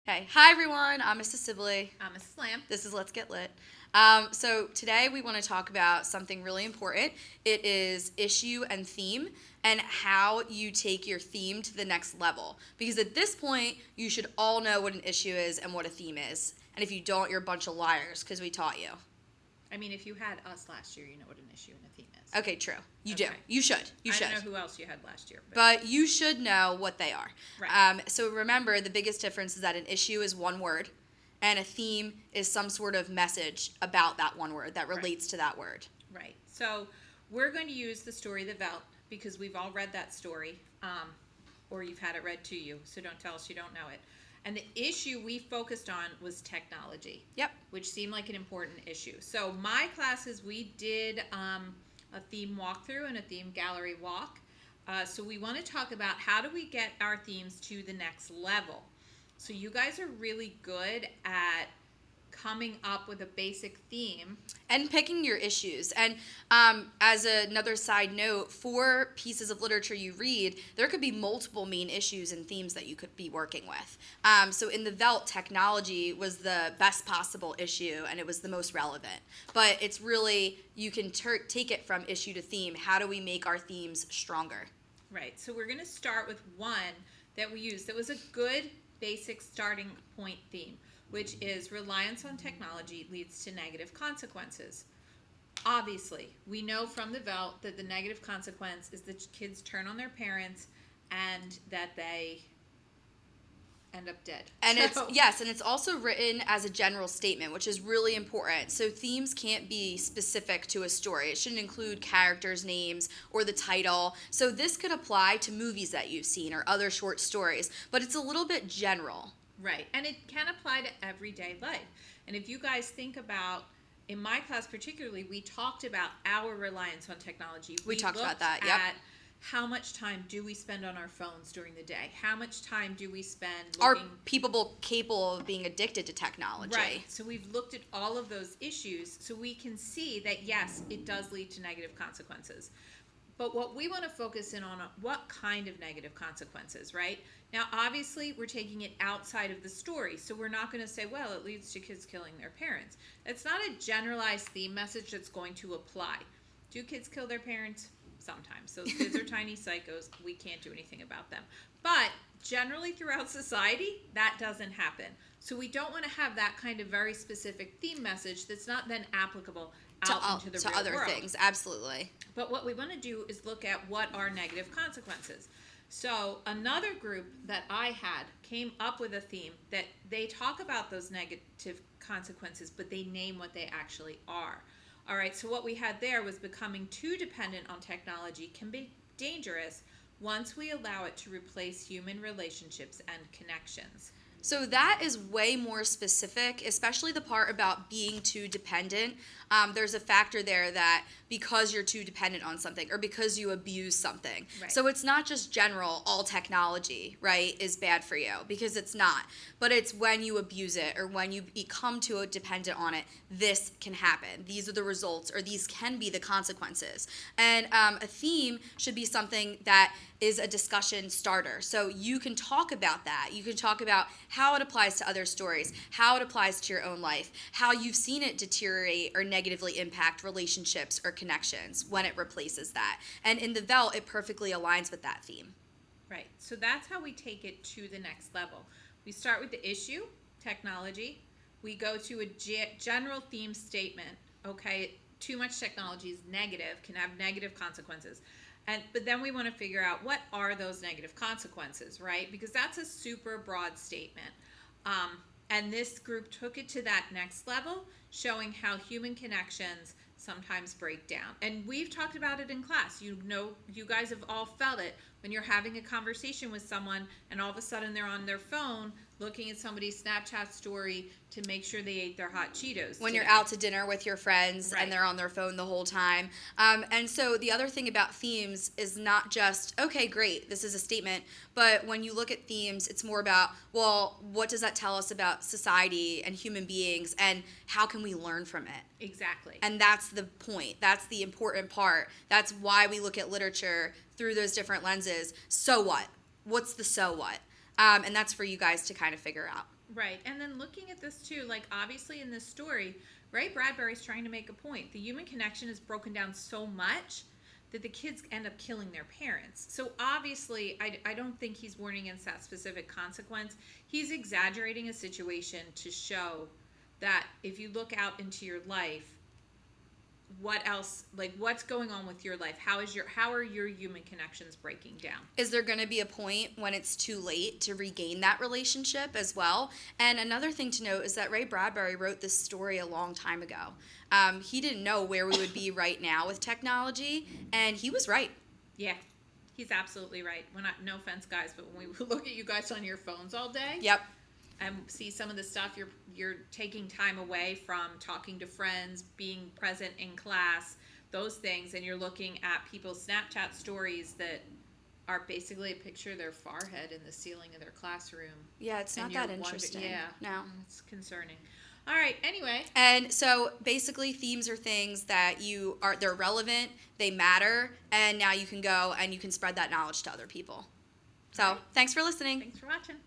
Okay. Hi, everyone. I'm Mrs. Sibley. I'm Mrs. Lamb. This is Let's Get Lit. So today we want to talk about something really important. It is issue and theme and how you take your theme to the next level. Because at this point, you should all know what an issue is and what a theme is. And if you don't, you're a bunch of liars because we taught you. I mean, if you had us last year, you know what an issue and a theme is. Okay, true. You do. You should. You should. I don't know who else you had last year. But you should know what they are. Right. So remember, the biggest difference is that an issue is one word, and a theme is some sort of message about that one word that relates to that word. Right. So we're going to use the story The Veldt because we've all read that story, or you've had it read to you, so don't tell us you don't know it. And the issue we focused on was technology. Yep. Which seemed like an important issue. So my classes, we did a theme walkthrough and a theme gallery walk. So we want to talk about how do we get our themes to the next level. So you guys are really good at coming up with a basic theme. And picking your issues. And as another side note, for pieces of literature you read, there could be multiple main issues and themes that you could be working with. So in the Veldt, technology was the best possible issue, and it was the most relevant. But it's really, you can take it from issue to theme. How do we make our themes stronger? Right. So we're going to start with one that we used that was a good basic starting point theme, which is reliance on technology leads to negative consequences. Obviously, we know from the Veldt that the negative consequence is that kids turn on their parents and that they end up dead. And it's also written as a general statement, which is really important. So themes can't be specific to a story. It shouldn't include characters' names or the title. So this could apply to movies that you've seen or other short stories, but it's a little bit general. Right, and it can apply to everyday life. And if you guys think about, in my class particularly, we talked about our reliance on technology. We talked about that, yep. At how much time do we spend on our phones during the day? How much time do we spend looking... Are people capable of being addicted to technology? Right, so we've looked at all of those issues, so we can see that, yes, it does lead to negative consequences. But what we want to focus in on, what kind of negative consequences, right? Now, obviously, we're taking it outside of the story. So we're not going to say, well, it leads to kids killing their parents. It's not a generalized theme message that's going to apply. Do kids kill their parents? Sometimes. Those kids are tiny psychos. We can't do anything about them. But generally throughout society, that doesn't happen. So we don't want to have that kind of very specific theme message that's not then applicable out into the real other world. Things. Absolutely. But what we want to do is look at what are negative consequences. So another group that I had came up with a theme that they talk about those negative consequences, but they name what they actually are. All right, so what we had there was becoming too dependent on technology can be dangerous once we allow it to replace human relationships and connections. So that is way more specific, especially the part about being too dependent. There's a factor there that because you're too dependent on something or because you abuse something. Right. So it's not just general, all technology, right, is bad for you, because it's not. But it's when you abuse it or when you become too dependent on it, this can happen. These are the results, or these can be the consequences. And a theme should be something that is a discussion starter. So you can talk about that. You can talk about how it applies to other stories, how it applies to your own life, how you've seen it deteriorate or negatively impact relationships or connections when it replaces that. And in the Veldt, it perfectly aligns with that theme. Right. So that's how we take it to the next level. We start with the issue, technology. We go to a general theme statement. Okay, too much technology is negative, can have negative consequences. But then we want to figure out what are those negative consequences, right? Because that's a super broad statement. And this group took it to that next level, showing how human connections sometimes break down. And we've talked about it in class. You know, you guys have all felt it when you're having a conversation with someone and all of a sudden they're on their phone looking at somebody's Snapchat story to make sure they ate their hot Cheetos. When you're out to dinner with your friends, right, and they're on their phone the whole time. And so the other thing about themes is not just, okay, great, this is a statement, but when you look at themes, it's more about, well, what does that tell us about society and human beings, and how can we learn from it? Exactly. And that's the point. That's the important part. That's why we look at literature through those different lenses. So what? What's the so what? And that's for you guys to kind of figure out. Right. And then looking at this too, like obviously in this story, Ray Bradbury's trying to make a point. The human connection is broken down so much that the kids end up killing their parents. So obviously, I don't think he's warning against that specific consequence. He's exaggerating a situation to show that if you look out into your life, what else, like what's going on with your life? How are your human connections breaking down? Is there going to be a point when it's too late to regain that relationship as well? And another thing to note is that Ray Bradbury wrote this story a long time ago. He didn't know where we would be right now with technology, and he was right. Yeah, he's absolutely right. No offense, guys, but when we look at you guys on your phones all day, Yep. and see some of the stuff you're taking time away from talking to friends, being present in class, those things, and you're looking at people's Snapchat stories that are basically a picture of their forehead in the ceiling of their classroom. Yeah, it's not And that you're interesting. yeah, No. it's concerning. All right. Anyway, And so basically themes are things that they're relevant, they matter, and now you can go and you can spread that knowledge to other people. So, thanks for listening. thanks for watching.